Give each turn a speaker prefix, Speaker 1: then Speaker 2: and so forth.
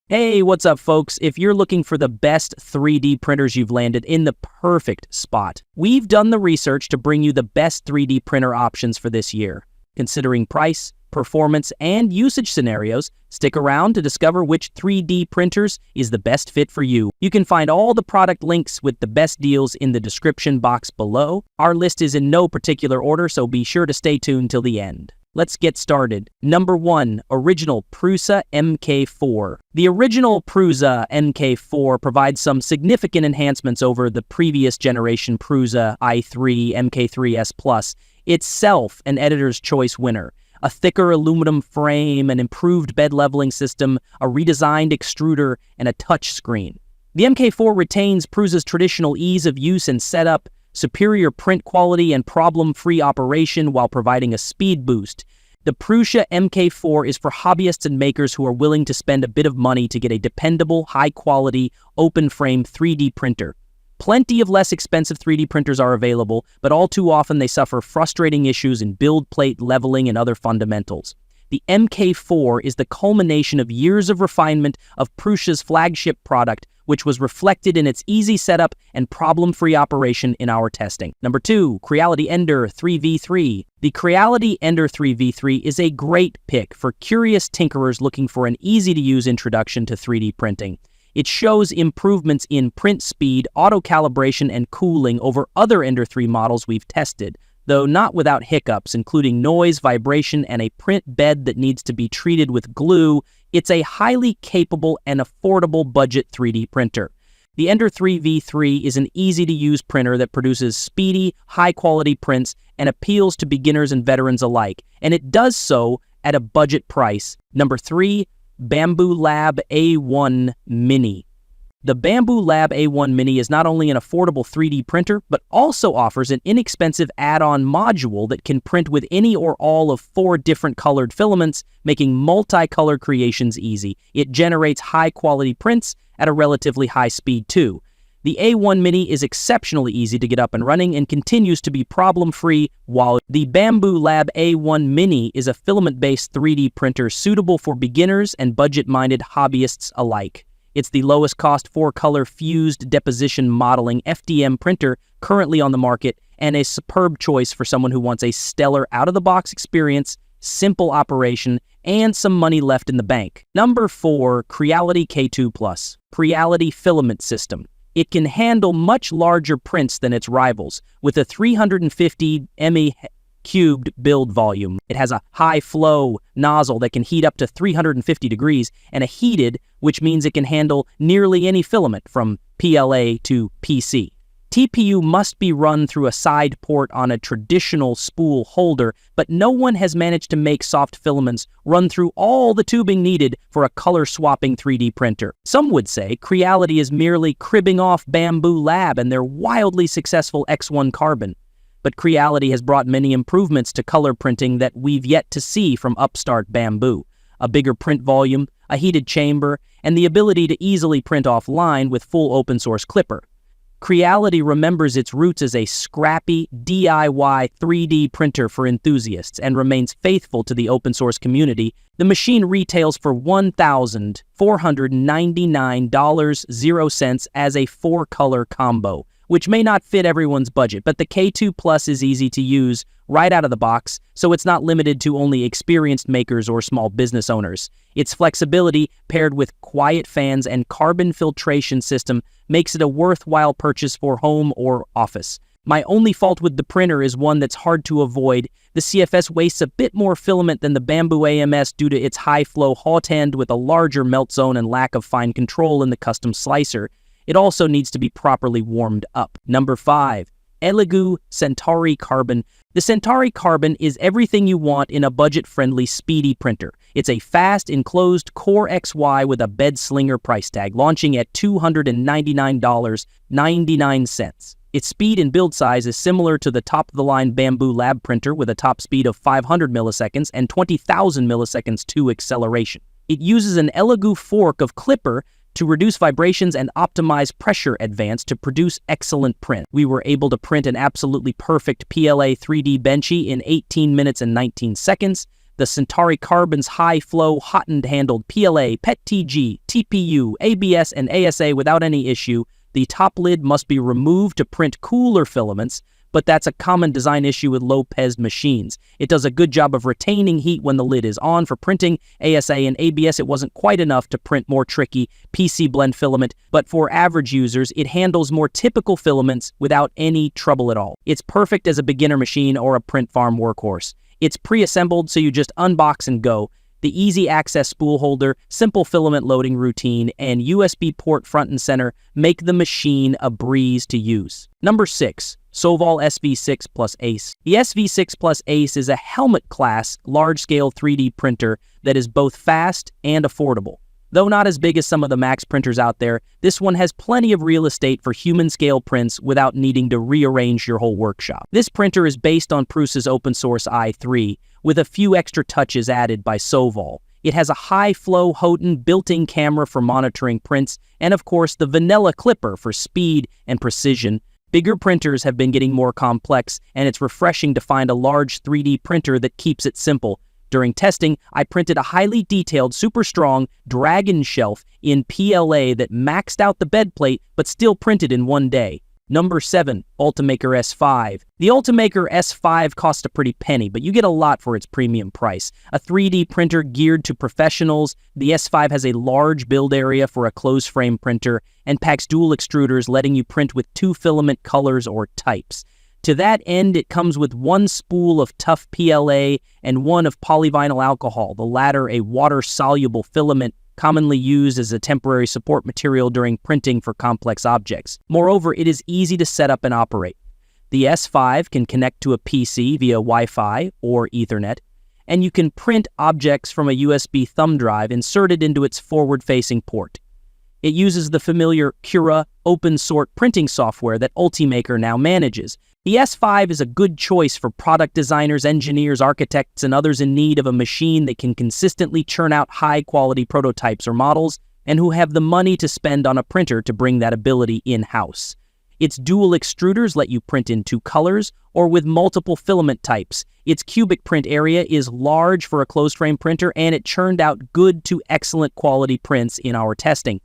Speaker 1: Hey, what's up, folks? If you're looking for the best 3D printers, you've landed in the perfect spot. We've done the research to bring you the best 3D printer options for this year. Considering price, performance, and usage scenarios, stick around to discover which 3D printers is the best fit for you. You can find all the product links with the best deals in the description box below. Our list is in no particular order, so be sure to stay tuned till the end. Let's get started. Number 1, original Prusa MK4. The original Prusa MK4 provides some significant enhancements over the previous generation Prusa i3 MK3 S Plus, itself an editor's choice winner. A thicker aluminum frame, an improved bed leveling system, a redesigned extruder, and a touch screen. The MK4 retains Prusa's traditional ease of use and setup, superior print quality, and problem-free operation while providing a speed boost. The Prusa MK4 is for hobbyists and makers who are willing to spend a bit of money to get a dependable, high-quality, open-frame 3D printer. Plenty of less expensive 3D printers are available, but all too often they suffer frustrating issues in build plate leveling and other fundamentals. The MK4 is the culmination of years of refinement of Prusa's flagship product, which was reflected in its easy setup and problem-free operation in our testing. Number 2, Creality Ender-3 V3. The Creality Ender-3 V3 is a great pick for curious tinkerers looking for an easy-to-use introduction to 3D printing. It shows improvements in print speed, auto-calibration, and cooling over other Ender-3 models we've tested, though not without hiccups, including noise, vibration, and a print bed that needs to be treated with glue. It's a highly capable and affordable budget 3D printer. The Ender-3 V3 is an easy-to-use printer that produces speedy, high-quality prints and appeals to beginners and veterans alike, and it does so at a budget price. Number 3, Bambu Lab A1 Mini. The Bambu Lab A1 Mini is not only an affordable 3D printer, but also offers an inexpensive add-on module that can print with any or all of 4 different colored filaments, making multicolor creations easy. It generates high-quality prints at a relatively high speed too. The A1 Mini is exceptionally easy to get up and running and continues to be problem-free, while the Bambu Lab A1 Mini is a filament-based 3D printer suitable for beginners and budget-minded hobbyists alike. It's the lowest cost 4-color fused deposition modeling FDM printer currently on the market and a superb choice for someone who wants a stellar out-of-the-box experience, simple operation, and some money left in the bank. Number 4, Creality K2 Plus. Creality filament system. It can handle much larger prints than its rivals, with a 350 ME cubed build volume. It has a high flow nozzle that can heat up to 350 degrees and a heated, which means it can handle nearly any filament from PLA to PC. TPU must be run through a side port on a traditional spool holder, but no one has managed to make soft filaments run through all the tubing needed for a color-swapping 3D printer. Some would say Creality is merely cribbing off Bambu Lab and their wildly successful X1 Carbon. But Creality has brought many improvements to color printing that we've yet to see from upstart Bambu. A bigger print volume, a heated chamber, and the ability to easily print offline with full open-source Clipper. Creality remembers its roots as a scrappy, DIY 3D printer for enthusiasts and remains faithful to the open-source community. The machine retails for $1,499.00 as a 4-color combo, which may not fit everyone's budget, but the K2 Plus is easy to use right out of the box, so it's not limited to only experienced makers or small business owners. Its flexibility, paired with quiet fans and carbon filtration system, makes it a worthwhile purchase for home or office. My only fault with the printer is one that's hard to avoid. The CFS wastes a bit more filament than the Bambu AMS due to its high-flow hot end with a larger melt zone and lack of fine control in the custom slicer. It also needs to be properly warmed up. Number 5, Elegoo Centauri Carbon. The Centauri Carbon is everything you want in a budget-friendly, speedy printer. It's a fast, enclosed Core XY with a bed slinger price tag, launching at $299.99. Its speed and build size is similar to the top-of-the-line Bambu Lab printer with a top speed of 500 milliseconds and 20,000 milliseconds to acceleration. It uses an Elegoo fork of Clipper to reduce vibrations and optimize pressure advance to produce excellent print. We were able to print an absolutely perfect PLA 3D Benchy in 18 minutes and 19 seconds, The Centauri Carbon's high-flow, hot-and-handled PLA, PET-TG, TPU, ABS, and ASA without any issue. The top lid must be removed to print cooler filaments, but that's a common design issue with low-pes machines. It does a good job of retaining heat when the lid is on. For printing ASA and ABS, it wasn't quite enough to print more tricky PC blend filament, but for average users, it handles more typical filaments without any trouble at all. It's perfect as a beginner machine or a print farm workhorse. It's pre-assembled, so you just unbox and go. The easy access spool holder, simple filament loading routine, and USB port front and center make the machine a breeze to use. Number 6. Sovol SV6 Plus Ace. The SV6 Plus Ace is a helmet-class, large-scale 3D printer that is both fast and affordable. Though not as big as some of the Max printers out there, this one has plenty of real estate for human-scale prints without needing to rearrange your whole workshop. This printer is based on Prusa's open-source i3, with a few extra touches added by Sovol. It has a high-flow Houghton built-in camera for monitoring prints, and of course the vanilla clipper for speed and precision. Bigger printers have been getting more complex, and it's refreshing to find a large 3D printer that keeps it simple. During testing, I printed a highly detailed, super strong dragon shelf in PLA that maxed out the bed plate but still printed in one day. Number 7. Ultimaker S5. The Ultimaker S5 costs a pretty penny, but you get a lot for its premium price. A 3D printer geared to professionals, the S5 has a large build area for a close-frame printer and packs dual extruders, letting you print with 2 filament colors or types. To that end, it comes with 1 spool of tough PLA and 1 of polyvinyl alcohol, the latter a water-soluble filament commonly used as a temporary support material during printing for complex objects. Moreover, it is easy to set up and operate. The S5 can connect to a PC via Wi-Fi or Ethernet, and you can print objects from a USB thumb drive inserted into its forward-facing port. It uses the familiar Cura open-source printing software that Ultimaker now manages. The S5 is a good choice for product designers, engineers, architects, and others in need of a machine that can consistently churn out high-quality prototypes or models and who have the money to spend on a printer to bring that ability in-house. Its dual extruders let you print in 2 colors or with multiple filament types. Its cubic print area is large for a closed-frame printer, and it churned out good to excellent quality prints in our testing.